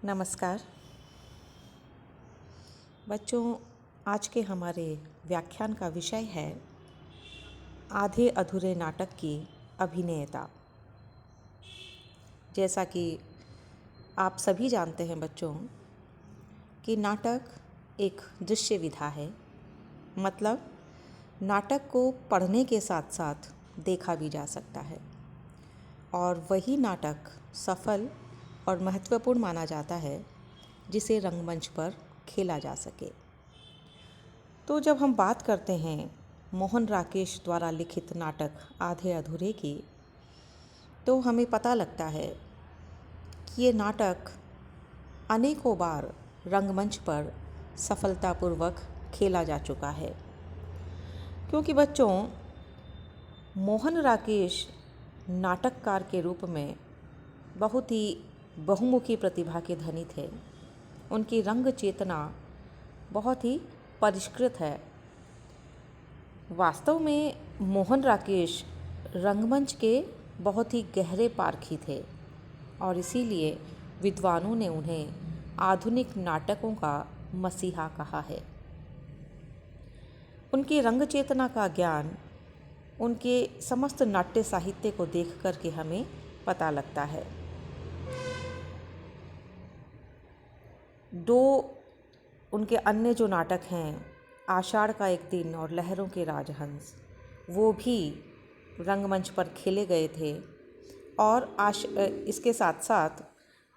नमस्कार बच्चों, आज के हमारे व्याख्यान का विषय है आधे अधूरे नाटक की अभिनेता। जैसा कि आप सभी जानते हैं बच्चों कि नाटक एक दृश्य विधा है, मतलब नाटक को पढ़ने के साथ साथ देखा भी जा सकता है और वही नाटक सफल और महत्वपूर्ण माना जाता है जिसे रंगमंच पर खेला जा सके। तो जब हम बात करते हैं मोहन राकेश द्वारा लिखित नाटक आधे अधूरे की, तो हमें पता लगता है कि ये नाटक अनेकों बार रंगमंच पर सफलतापूर्वक खेला जा चुका है। क्योंकि बच्चों, मोहन राकेश नाटककार के रूप में बहुत ही बहुमुखी प्रतिभा के धनी थे। उनकी रंग चेतना बहुत ही परिष्कृत है। वास्तव में मोहन राकेश रंगमंच के बहुत ही गहरे पारखी थे और इसीलिए विद्वानों ने उन्हें आधुनिक नाटकों का मसीहा कहा है। उनकी रंग चेतना का ज्ञान उनके समस्त नाट्य साहित्य को देख कर के हमें पता लगता है। दो उनके अन्य जो नाटक हैं, आषाढ़ का एक दिन और लहरों के राजहंस, वो भी रंगमंच पर खेले गए थे। और इसके साथ साथ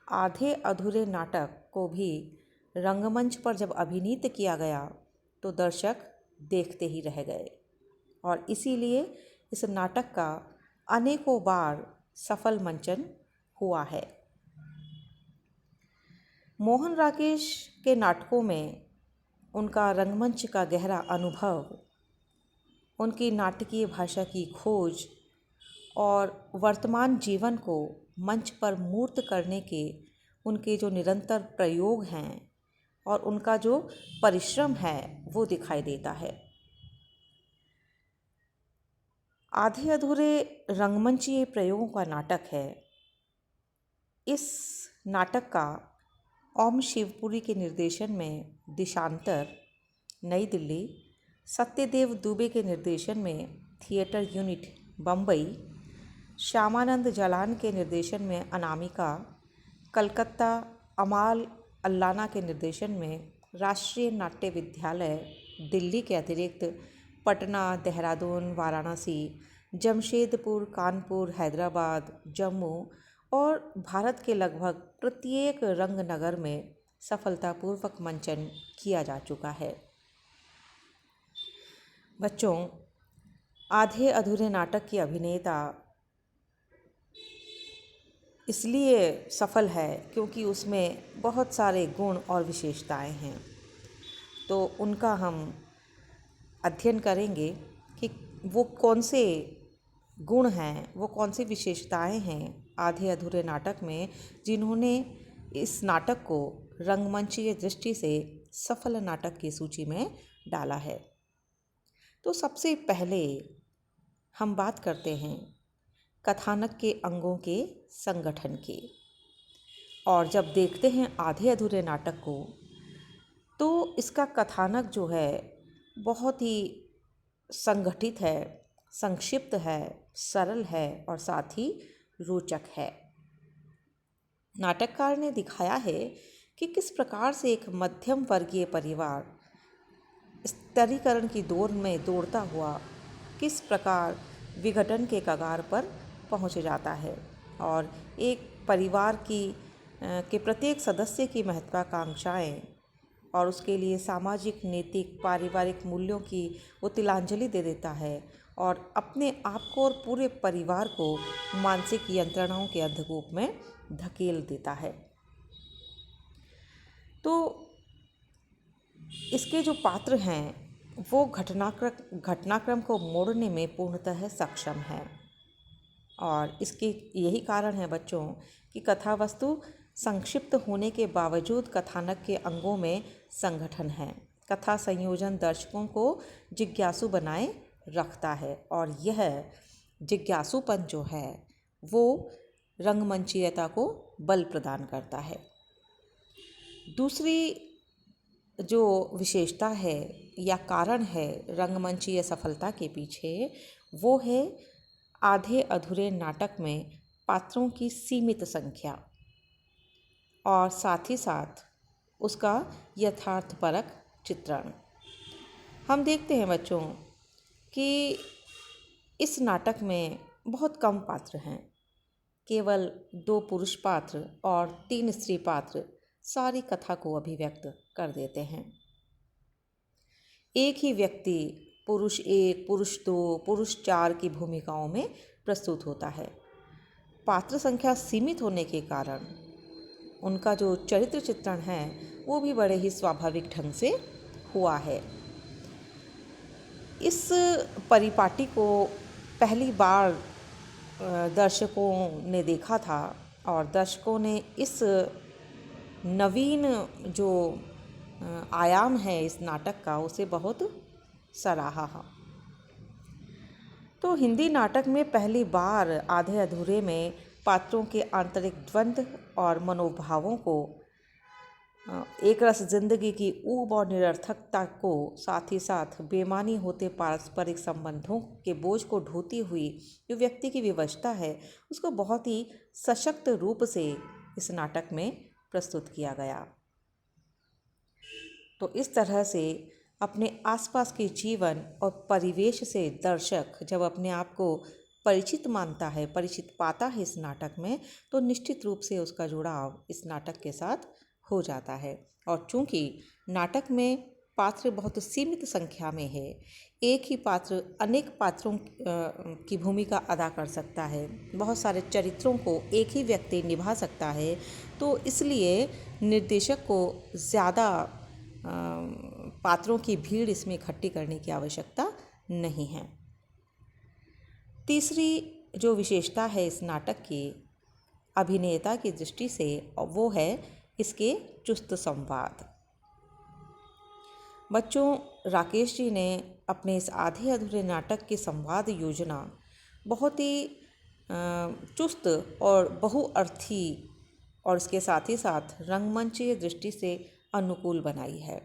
आधे अधूरे नाटक को भी रंगमंच पर जब अभिनीत किया गया तो दर्शक देखते ही रह गए और इसीलिए इस नाटक का अनेकों बार सफल मंचन हुआ है। मोहन राकेश के नाटकों में उनका रंगमंच का गहरा अनुभव, उनकी नाटकीय भाषा की खोज और वर्तमान जीवन को मंच पर मूर्त करने के उनके जो निरंतर प्रयोग हैं और उनका जो परिश्रम है वो दिखाई देता है। आधे अधूरे रंगमंचीय प्रयोगों का नाटक है। इस नाटक का ओम शिवपुरी के निर्देशन में देशांतर नई दिल्ली, सत्यदेव दुबे के निर्देशन में थिएटर यूनिट बम्बई, श्यामानंद जालान के निर्देशन में अनामिका, कलकत्ता अमाल अल्लाना के निर्देशन में राष्ट्रीय नाट्य विद्यालय दिल्ली के अतिरिक्त पटना, देहरादून, वाराणसी, जमशेदपुर, कानपुर, हैदराबाद, जम्मू और भारत के लगभग प्रत्येक रंग नगर में सफलतापूर्वक मंचन किया जा चुका है। बच्चों, आधे अधूरे नाटक की अभिनेता इसलिए सफल है क्योंकि उसमें बहुत सारे गुण और विशेषताएं हैं। तो उनका हम अध्ययन करेंगे कि वो कौन से गुण हैं, वो कौन सी विशेषताएं हैं आधे अधूरे नाटक में जिन्होंने इस नाटक को रंगमंचीय दृष्टि से सफल नाटक की सूची में डाला है। तो सबसे पहले हम बात करते हैं कथानक के अंगों के संगठन की। और जब देखते हैं आधे अधूरे नाटक को तो इसका कथानक जो है बहुत ही संगठित है, संक्षिप्त है, सरल है और साथ ही रोचक है। नाटककार ने दिखाया है कि किस प्रकार से एक मध्यम वर्गीय परिवार स्तरीकरण की दौड़ में दौड़ता हुआ किस प्रकार विघटन के कगार पर पहुंच जाता है और एक परिवार के प्रत्येक सदस्य की महत्वाकांक्षाएं और उसके लिए सामाजिक, नैतिक, पारिवारिक मूल्यों की वो तिलांजलि दे देता है और अपने आप को और पूरे परिवार को मानसिक यंत्रणाओं के अंधकूप में धकेल देता है। तो इसके जो पात्र हैं वो घटनाक्रम को मोड़ने में पूर्णतः सक्षम हैं और इसके यही कारण है बच्चों कि कथा वस्तु संक्षिप्त होने के बावजूद कथानक के अंगों में संगठन है। कथा संयोजन दर्शकों को जिज्ञासु बनाए रखता है और यह जिज्ञासूपन जो है वो रंगमंचीयता को बल प्रदान करता है। दूसरी जो विशेषता है या कारण है रंगमंचीय सफलता के पीछे, वो है आधे अधूरे नाटक में पात्रों की सीमित संख्या और साथ ही साथ उसका यथार्थपरक चित्रण। हम देखते हैं बच्चों कि इस नाटक में बहुत कम पात्र हैं, केवल 2 पुरुष पात्र और 3 स्त्री पात्र सारी कथा को अभिव्यक्त कर देते हैं। एक ही व्यक्ति पुरुष 1, पुरुष 2, पुरुष 4 की भूमिकाओं में प्रस्तुत होता है। पात्र संख्या सीमित होने के कारण उनका जो चरित्र चित्रण है वो भी बड़े ही स्वाभाविक ढंग से हुआ है। इस परिपाटी को पहली बार दर्शकों ने देखा था और दर्शकों ने इस नवीन जो आयाम है इस नाटक का उसे बहुत सराहा। तो हिंदी नाटक में पहली बार आधे अधूरे में पात्रों के आंतरिक द्वंद्व और मनोभावों को, एक रस जिंदगी की ऊब और निरर्थकता को, साथ ही साथ बेमानी होते पारस्परिक संबंधों के बोझ को ढोती हुई जो व्यक्ति की विवशता है उसको बहुत ही सशक्त रूप से इस नाटक में प्रस्तुत किया गया। तो इस तरह से अपने आसपास के जीवन और परिवेश से दर्शक जब अपने आप को परिचित मानता है, परिचित पाता है इस नाटक में, तो निश्चित रूप से उसका जुड़ाव इस नाटक के साथ हो जाता है। और चूंकि नाटक में पात्र बहुत सीमित संख्या में है, एक ही पात्र अनेक पात्रों की भूमिका अदा कर सकता है, बहुत सारे चरित्रों को एक ही व्यक्ति निभा सकता है, तो इसलिए निर्देशक को ज़्यादा पात्रों की भीड़ इसमें इकट्ठी करने की आवश्यकता नहीं है। तीसरी जो विशेषता है इस नाटक की अभिनेता की दृष्टि से, वो है इसके चुस्त संवाद। बच्चों, राकेश जी ने अपने इस आधे अधूरे नाटक की संवाद योजना बहुत ही चुस्त और बहुअर्थी और इसके साथ ही साथ रंगमंचीय दृष्टि से अनुकूल बनाई है।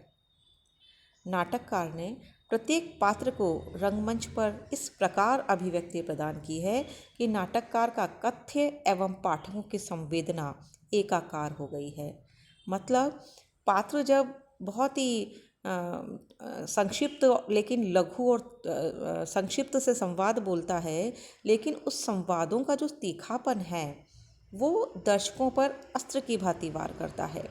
नाटककार ने प्रत्येक पात्र को रंगमंच पर इस प्रकार अभिव्यक्ति प्रदान की है कि नाटककार का कथ्य एवं पाठकों की संवेदना एकाकार हो गई है। मतलब पात्र जब बहुत ही संक्षिप्त लेकिन लघु और संक्षिप्त से संवाद बोलता है, लेकिन उस संवादों का जो तीखापन है वो दर्शकों पर अस्त्र की भांति वार करता है।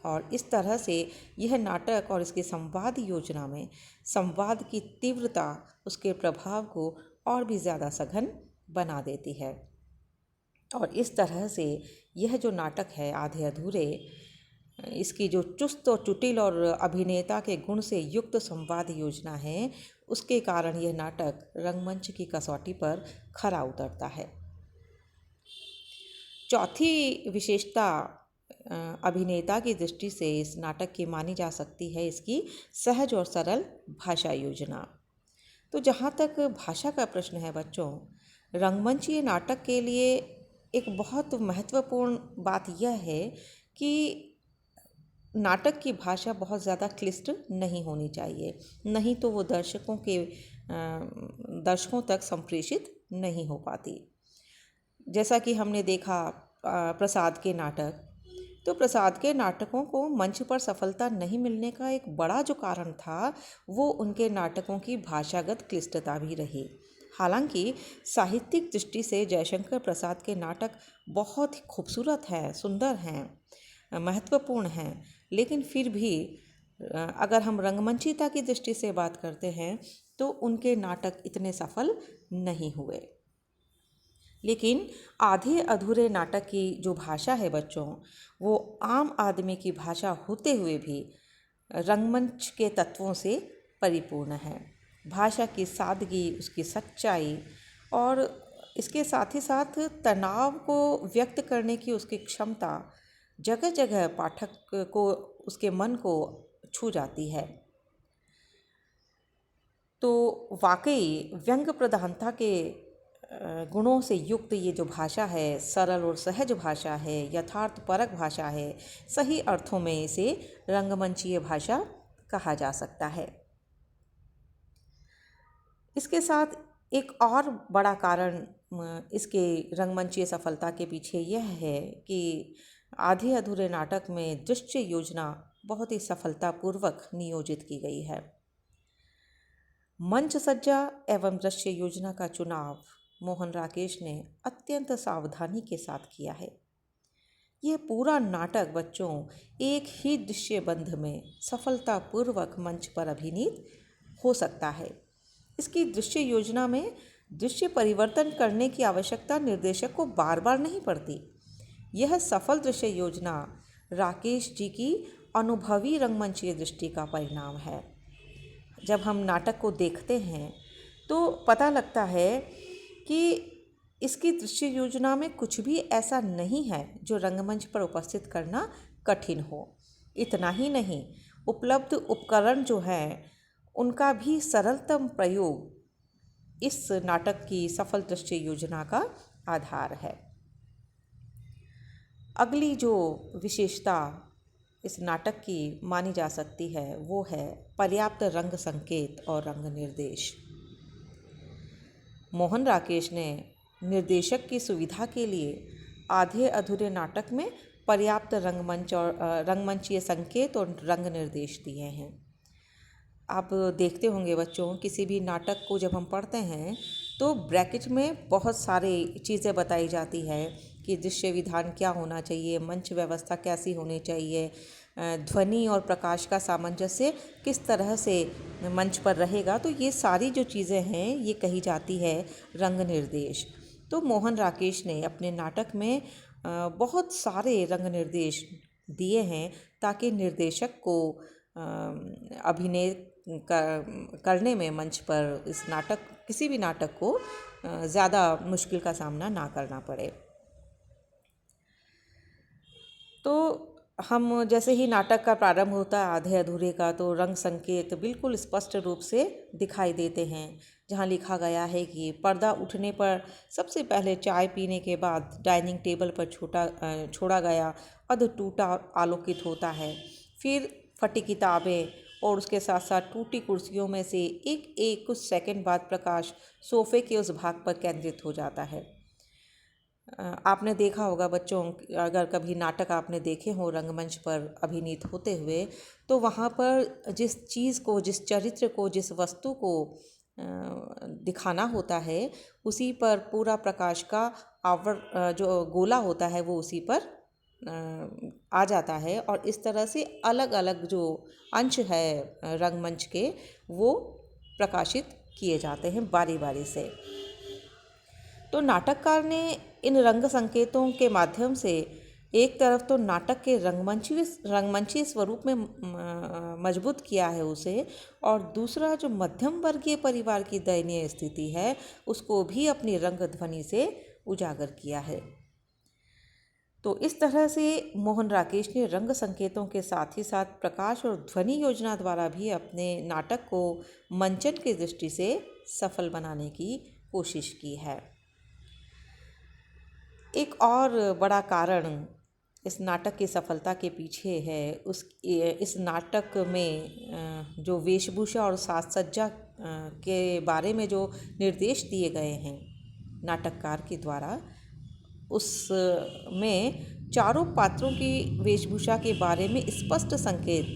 और इस तरह से यह नाटक और इसकी संवाद योजना में संवाद की तीव्रता उसके प्रभाव को और भी ज़्यादा सघन बना देती है। और इस तरह से यह जो नाटक है आधे अधूरे, इसकी जो चुस्त और चुटिल और अभिनेता के गुण से युक्त संवाद योजना है, उसके कारण यह नाटक रंगमंच की कसौटी पर खरा उतरता है। चौथी विशेषता अभिनेता की दृष्टि से इस नाटक की मानी जा सकती है इसकी सहज और सरल भाषा योजना। तो जहाँ तक भाषा का प्रश्न है बच्चों, रंगमंचीय नाटक के लिए एक बहुत महत्वपूर्ण बात यह है कि नाटक की भाषा बहुत ज़्यादा क्लिष्ट नहीं होनी चाहिए, नहीं तो वो दर्शकों तक संप्रेषित नहीं हो पाती। जैसा कि हमने देखा प्रसाद के नाटक, तो प्रसाद के नाटकों को मंच पर सफलता नहीं मिलने का एक बड़ा जो कारण था वो उनके नाटकों की भाषागत क्लिष्टता भी रही। हालांकि साहित्यिक दृष्टि से जयशंकर प्रसाद के नाटक बहुत ही खूबसूरत हैं, सुंदर हैं, महत्वपूर्ण हैं, लेकिन फिर भी अगर हम रंगमंचीता की दृष्टि से बात करते हैं तो उनके नाटक इतने सफल नहीं हुए। लेकिन आधे अधूरे नाटक की जो भाषा है बच्चों, वो आम आदमी की भाषा होते हुए भी रंगमंच के तत्वों से परिपूर्ण है। भाषा की सादगी, उसकी सच्चाई और इसके साथ ही साथ तनाव को व्यक्त करने की उसकी क्षमता जगह जगह पाठक को, उसके मन को छू जाती है। तो वाकई व्यंग्य प्रधानता के गुणों से युक्त ये जो भाषा है, सरल और सहज भाषा है, यथार्थपरक भाषा है, सही अर्थों में इसे रंगमंचीय भाषा कहा जा सकता है। इसके साथ एक और बड़ा कारण इसके रंगमंचीय सफलता के पीछे यह है कि आधे अधूरे नाटक में दृश्य योजना बहुत ही सफलतापूर्वक नियोजित की गई है। मंच सज्जा एवं दृश्य योजना का चुनाव मोहन राकेश ने अत्यंत सावधानी के साथ किया है। यह पूरा नाटक बच्चों एक ही दृश्य बंध में सफलतापूर्वक मंच पर अभिनीत हो सकता है। इसकी दृश्य योजना में दृश्य परिवर्तन करने की आवश्यकता निर्देशक को बार बार नहीं पड़ती। यह सफल दृश्य योजना राकेश जी की अनुभवी रंगमंचीय दृष्टि का परिणाम है। जब हम नाटक को देखते हैं तो पता लगता है कि इसकी दृश्य योजना में कुछ भी ऐसा नहीं है जो रंगमंच पर उपस्थित करना कठिन हो। इतना ही नहीं, उपलब्ध उपकरण जो हैं उनका भी सरलतम प्रयोग इस नाटक की सफल दृश्य योजना का आधार है। अगली जो विशेषता इस नाटक की मानी जा सकती है वो है पर्याप्त रंग संकेत और रंग निर्देश। मोहन राकेश ने निर्देशक की सुविधा के लिए आधे अधूरे नाटक में पर्याप्त रंगमंचीय संकेत और रंग निर्देश दिए हैं। आप देखते होंगे बच्चों, किसी भी नाटक को जब हम पढ़ते हैं तो ब्रैकेट में बहुत सारी चीज़ें बताई जाती है कि दृश्य विधान क्या होना चाहिए, मंच व्यवस्था कैसी होनी चाहिए, ध्वनि और प्रकाश का सामंजस्य किस तरह से मंच पर रहेगा। तो ये सारी जो चीज़ें हैं ये कही जाती है रंग निर्देश। तो मोहन राकेश ने अपने नाटक में बहुत सारे रंग निर्देश दिए हैं ताकि निर्देशक को अभिनय करने में मंच पर किसी भी नाटक को ज़्यादा मुश्किल का सामना ना करना पड़े। तो हम जैसे ही नाटक का प्रारंभ होता है आधे अधूरे का, तो रंग संकेत बिल्कुल स्पष्ट रूप से दिखाई देते हैं, जहां लिखा गया है कि पर्दा उठने पर सबसे पहले चाय पीने के बाद डाइनिंग टेबल पर छोड़ा गया अध टूटा आलोकित होता है। फिर फटी किताबें और उसके साथ साथ टूटी कुर्सियों में से एक कुछ सेकंड बाद प्रकाश सोफे के उस भाग पर केंद्रित हो जाता है। आपने देखा होगा बच्चों, अगर कभी नाटक आपने देखे हो रंगमंच पर अभिनीत होते हुए, तो वहाँ पर जिस चीज़ को, जिस चरित्र को, जिस वस्तु को दिखाना होता है उसी पर पूरा प्रकाश का जो गोला होता है वो उसी पर आ जाता है और इस तरह से अलग अलग जो अंश है रंगमंच के वो प्रकाशित किए जाते हैं बारी बारी से। तो नाटककार ने इन रंग संकेतों के माध्यम से एक तरफ तो नाटक के रंगमंची स्वरूप में मजबूत किया है उसे, और दूसरा जो मध्यम वर्गीय परिवार की दयनीय स्थिति है उसको भी अपनी रंग ध्वनि से उजागर किया है। तो इस तरह से मोहन राकेश ने रंग संकेतों के साथ ही साथ प्रकाश और ध्वनि योजना द्वारा भी अपने नाटक को मंचन की दृष्टि से सफल बनाने की कोशिश की है। एक और बड़ा कारण इस नाटक की सफलता के पीछे है इस नाटक में जो वेशभूषा और साज सज्जा के बारे में जो निर्देश दिए गए हैं नाटककार के द्वारा, उसमें चारों पात्रों की वेशभूषा के बारे में स्पष्ट संकेत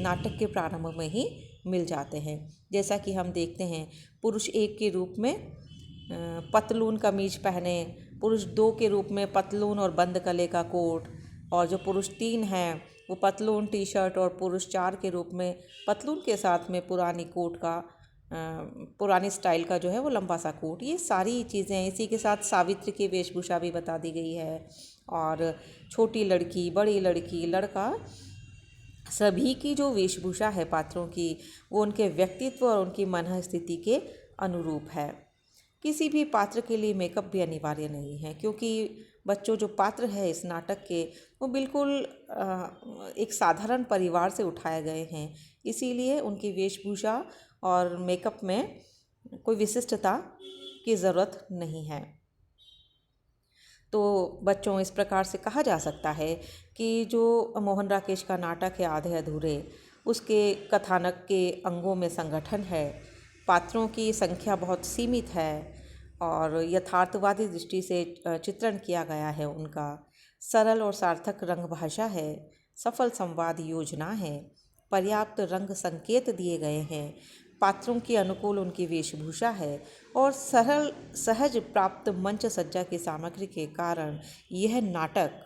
नाटक के प्रारंभ में ही मिल जाते हैं। जैसा कि हम देखते हैं, पुरुष 1 के रूप में पतलून कमीज पहने, पुरुष 2 के रूप में पतलून और बंद गले का कोट, और जो पुरुष 3 हैं वो पतलून टी शर्ट, और पुरुष 4 के रूप में पतलून के साथ में पुरानी स्टाइल का जो है वो लंबा सा कोट। ये सारी चीज़ें, इसी के साथ सावित्री की वेशभूषा भी बता दी गई है, और छोटी लड़की, बड़ी लड़की, लड़का, सभी की जो वेशभूषा है पात्रों की वो उनके व्यक्तित्व और उनकी मन स्थिति के अनुरूप है। किसी भी पात्र के लिए मेकअप भी अनिवार्य नहीं है, क्योंकि बच्चों जो पात्र है इस नाटक के वो बिल्कुल एक साधारण परिवार से उठाए गए हैं, इसीलिए उनकी वेशभूषा और मेकअप में कोई विशिष्टता की ज़रूरत नहीं है। तो बच्चों, इस प्रकार से कहा जा सकता है कि जो मोहन राकेश का नाटक है आधे अधूरे, उसके कथानक के अंगों में संगठन है, पात्रों की संख्या बहुत सीमित है और यथार्थवादी दृष्टि से चित्रण किया गया है उनका, सरल और सार्थक रंग भाषा है, सफल संवाद योजना है, पर्याप्त रंग संकेत दिए गए हैं, पात्रों के अनुकूल उनकी वेशभूषा है और सरल सहज प्राप्त मंच सज्जा की सामग्री के कारण यह नाटक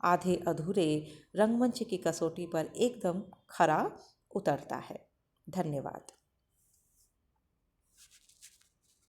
आधे अधूरे रंगमंच की कसौटी पर एकदम खरा उतरता है। धन्यवाद।